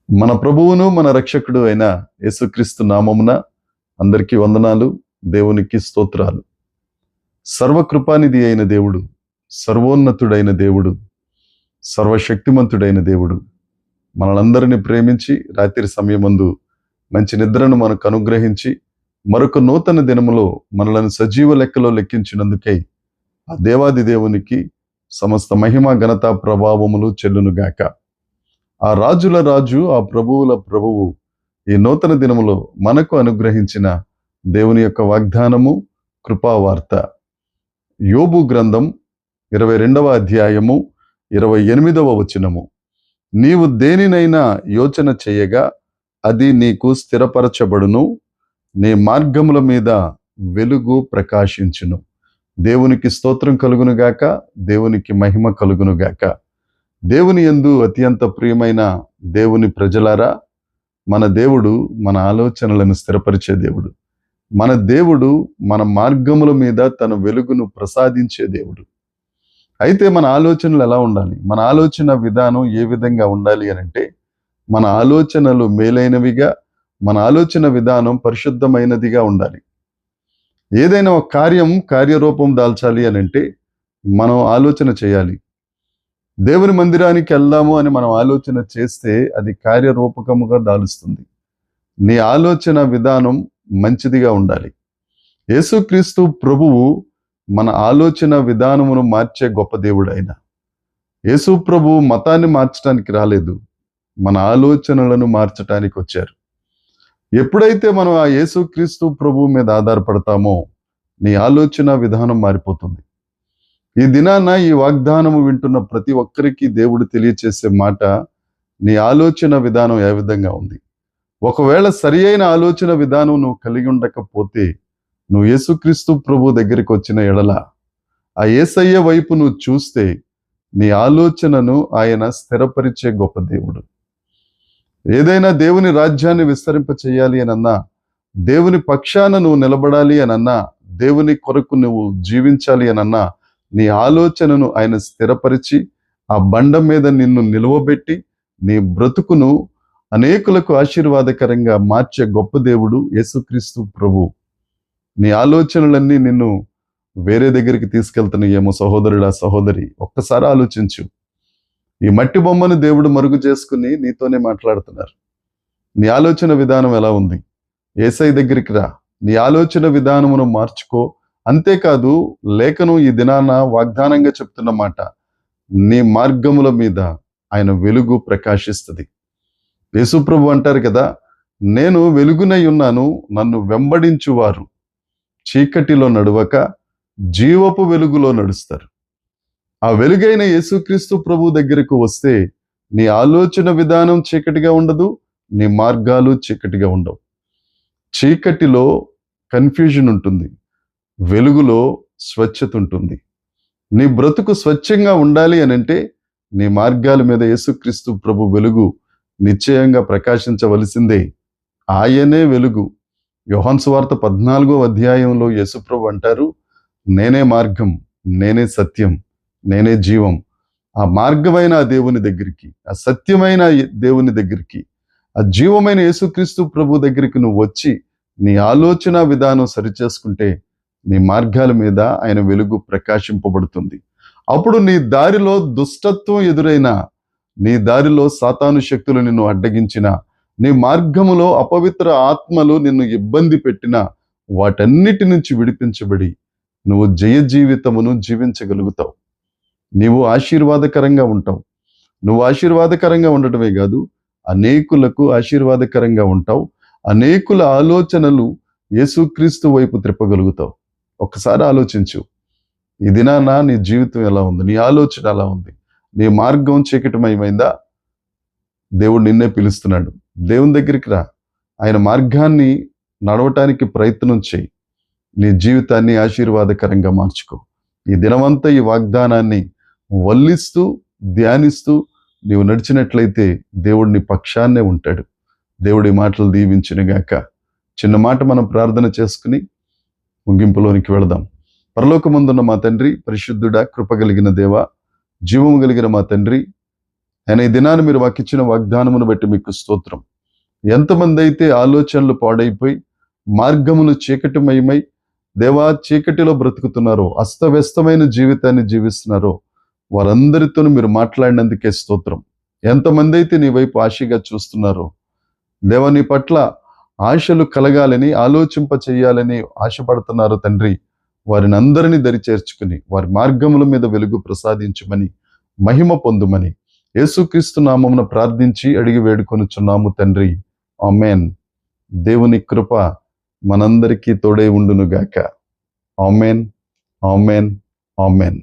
మన ప్రభువును మన రక్షకుడు అయిన యేసుక్రీస్తు నామమున అందరికీ వందనాలు, దేవునికి స్తోత్రాలు. సర్వకృపానిధి అయిన దేవుడు, సర్వోన్నతుడైన దేవుడు, సర్వశక్తిమంతుడైన దేవుడు మనలందరినీ ప్రేమించి రాత్రి సమయమందు మంచి నిద్రను మనకు అనుగ్రహించి మరొక నూతన దినములో మనలను సజీవ లెక్కలో లెక్కించినందుకై ఆ దేవాది దేవునికి సమస్త మహిమ ఘనత ప్రభావములు చెల్లునుగాక. ఆ రాజుల రాజు, ఆ ప్రభువుల ప్రభువు ఈ నూతన దినములో మనకు అనుగ్రహించిన దేవుని యొక్క వాగ్దానము, కృపావార్త. యోబు గ్రంథం 22వ అధ్యాయము 28వ వచనము. నీవు దేనినైనా యోచన చేయగా అది నీకు స్థిరపరచబడును, నీ మార్గముల మీద వెలుగు ప్రకాశించును. దేవునికి స్తోత్రం కలుగునుగాక, దేవునికి మహిమ కలుగునుగాక. దేవుని యందు అత్యంత ప్రియమైన దేవుని ప్రజలారా, మన దేవుడు మన ఆలోచనలను స్థిరపరిచే దేవుడు. మన దేవుడు మన మార్గముల మీద తన వెలుగును ప్రసాదించే దేవుడు. అయితే మన ఆలోచనలు ఎలా ఉండాలి? మన ఆలోచన విధానం ఏ విధంగా ఉండాలి అనంటే, మన ఆలోచనలు మేలైనవిగా, మన ఆలోచన విధానం పరిశుద్ధమైనదిగా ఉండాలి. ఏదైనా ఒక కార్యరూపం దాల్చాలి అనంటే మనం ఆలోచన చేయాలి. దేవుని మందిరానికి వెళ్దాము అని మనం ఆలోచన చేస్తే అది కార్యరూపకముగా దాలుస్తుంది. నీ ఆలోచన విధానం మంచిదిగా ఉండాలి. యేసుక్రీస్తు ప్రభువు మన ఆలోచన విధానమును మార్చే గొప్ప దేవుడు ఆయన. యేసు ప్రభువు మతాన్ని మార్చడానికి రాలేదు, మన ఆలోచనలను మార్చడానికి వచ్చారు. ఎప్పుడైతే మనం ఆ యేసుక్రీస్తు ప్రభువు మీద ఆధారపడతామో నీ ఆలోచన విధానం మారిపోతుంది. ఈ దినాన ఈ వాగ్దానము వింటున్న ప్రతి ఒక్కరికి దేవుడు తెలియచేసే మాట, నీ ఆలోచన విధానం ఏ విధంగా ఉంది. ఒకవేళ సరి అయిన ఆలోచన విధానం నువ్వు కలిగి ఉండకపోతే, నువ్వు యేసుక్రీస్తు ప్రభు దగ్గరికి వచ్చిన ఎడల, ఆ యేసయ్య వైపు నువ్వు చూస్తే నీ ఆలోచనను ఆయన స్థిరపరిచే గొప్ప దేవుడు. ఏదైనా దేవుని రాజ్యాన్ని విస్తరింప చేయాలి అనన్నా, దేవుని పక్షాన నువ్వు నిలబడాలి అనన్నా, దేవుని కొరకు నువ్వు జీవించాలి అనన్నా, నీ ఆలోచనను ఆయన స్థిరపరిచి ఆ బండ మీద నిన్ను నిలువబెట్టి నీ బ్రతుకును అనేకులకు ఆశీర్వాదకరంగా మార్చే గొప్ప దేవుడు యేసుక్రీస్తు ప్రభు. నీ ఆలోచనలన్నీ నిన్ను వేరే దగ్గరికి తీసుకెళ్తున్నాయేమో సహోదరుడా, సహోదరి, ఒక్కసారి ఆలోచించు. ఈ మట్టి బొమ్మను దేవుడు మరుగు చేసుకుని నీతోనే మాట్లాడుతున్నారు. నీ ఆలోచన విధానం ఎలా ఉంది? యేసయ్య దగ్గరికి రా, నీ ఆలోచన విధానమును మార్చుకో. అంతేకాదు, లేఖనం ఈ దినాన వాగ్దానంగా చెప్తున్న మాట, నీ మార్గముల మీద ఆయన వెలుగు ప్రకాశిస్తుంది. యేసుప్రభు అంటారు కదా, నేను వెలుగునై ఉన్నాను, నన్ను వెంబడించువారు చీకటిలో నడవక జీవపు వెలుగులో నడుస్తారు. ఆ వెలుగైన యేసుక్రీస్తు ప్రభు దగ్గరకు వస్తే నీ ఆలోచన విధానం చీకటిగా ఉండదు, నీ మార్గాలు చీకటిగా ఉండవు. చీకటిలో కన్ఫ్యూజన్ ఉంటుంది, వెలుగులో స్వచ్ఛత ఉంటుంది. నీ బ్రతుకు స్వచ్ఛంగా ఉండాలి అనంటే నీ మార్గాల మీద యేసుక్రీస్తు ప్రభు వెలుగు నిశ్చయంగా ప్రకాశించవలసిందే. ఆయనే వెలుగు. యోహాను సువార్త 14వ అధ్యాయంలో యేసుప్రభు అంటారు, నేనే మార్గం, నేనే సత్యం, నేనే జీవం. ఆ మార్గమైన ఆ దేవుని దగ్గరికి, ఆ సత్యమైన దేవుని దగ్గరికి, ఆ జీవమైన యేసుక్రీస్తు ప్రభు దగ్గరికి నువ్వు వచ్చి నీ ఆలోచన విధానం సరిచేసుకుంటే నీ మార్గాల మీద ఆయన వెలుగు ప్రకాశింపబడుతుంది. అప్పుడు నీ దారిలో దుష్టత్వం ఎదురైనా, నీ దారిలో సాతాను శక్తులు నిన్ను అడ్డగించిన, నీ మార్గములో అపవిత్ర ఆత్మలు నిన్ను ఇబ్బంది పెట్టిన, వాటన్నిటి నుంచి విడిపించబడి నువ్వు జయ జీవితమును జీవించగలుగుతావు. నీవు ఆశీర్వాదకరంగా ఉంటావు. నువ్వు ఆశీర్వాదకరంగా ఉండటమే కాదు, అనేకులకు ఆశీర్వాదకరంగా ఉంటావు. అనేకుల ఆలోచనలు యేసుక్రీస్తు వైపు త్రిప్పగలుగుతావు. ఒక్కసారి ఆలోచించు. ఈ దినాన నీ జీవితం ఎలా ఉంది? నీ ఆలోచన ఎలా ఉంది? నీ మార్గం చీకటిమయమైందా? దేవుడు నిన్నే పిలుస్తున్నాడు. దేవుని దగ్గరికి రా, ఆయన మార్గాన్ని నడవటానికి ప్రయత్నం చేయి. నీ జీవితాన్ని ఆశీర్వాదకరంగా మార్చుకో. ఈ దినమంతా ఈ వాగ్దానాన్ని వల్లిస్తూ ధ్యానిస్తూ నీవు నడిచినట్లయితే దేవుడు నీ పక్షాన్నే ఉంటాడు. దేవుడి మాటలు దీవించునుగాక. చిన్న మాట మనం ప్రార్థన చేసుకుని ముగింపులోనికి వెళదాం. పరలోకమందున్న మా తండ్రి, పరిశుద్ధుడా, కృపగలిగిన దేవ, జీవము కలిగిన మా తండ్రి, ఆయన ఈ దినాన్ని మీరు మాకిచ్చిన వాగ్దానమును బట్టి మీకు స్తోత్రం. ఎంతమంది అయితే ఆలోచనలు పాడైపోయి మార్గములు చీకటిమయమై దేవా చీకటిలో బ్రతుకుతున్నారో, అస్తవ్యస్తమైన జీవితాన్ని జీవిస్తున్నారో వారందరితోనూ మీరు మాట్లాడినందుకే స్తోత్రం. ఎంతమంది అయితే నీ వైపు ఆశగా చూస్తున్నారో దేవా, నీ పట్ల ఆశలు కలగాలని, ఆలోచింప చేయాలని ఆశపడుతున్నారు తండ్రి, వారిని అందరినీ దరి చేర్చుకుని వారి మార్గముల మీద వెలుగు ప్రసాదించమని, మహిమ పొందుమని యేసుక్రీస్తు నామమున ప్రార్థించి అడిగి వేడుకొనుచున్నాము తండ్రి. ఆమేన్. దేవుని కృప మనందరికీ తోడై ఉండునుగాక. ఆమేన్, ఆమేన్, ఆమేన్.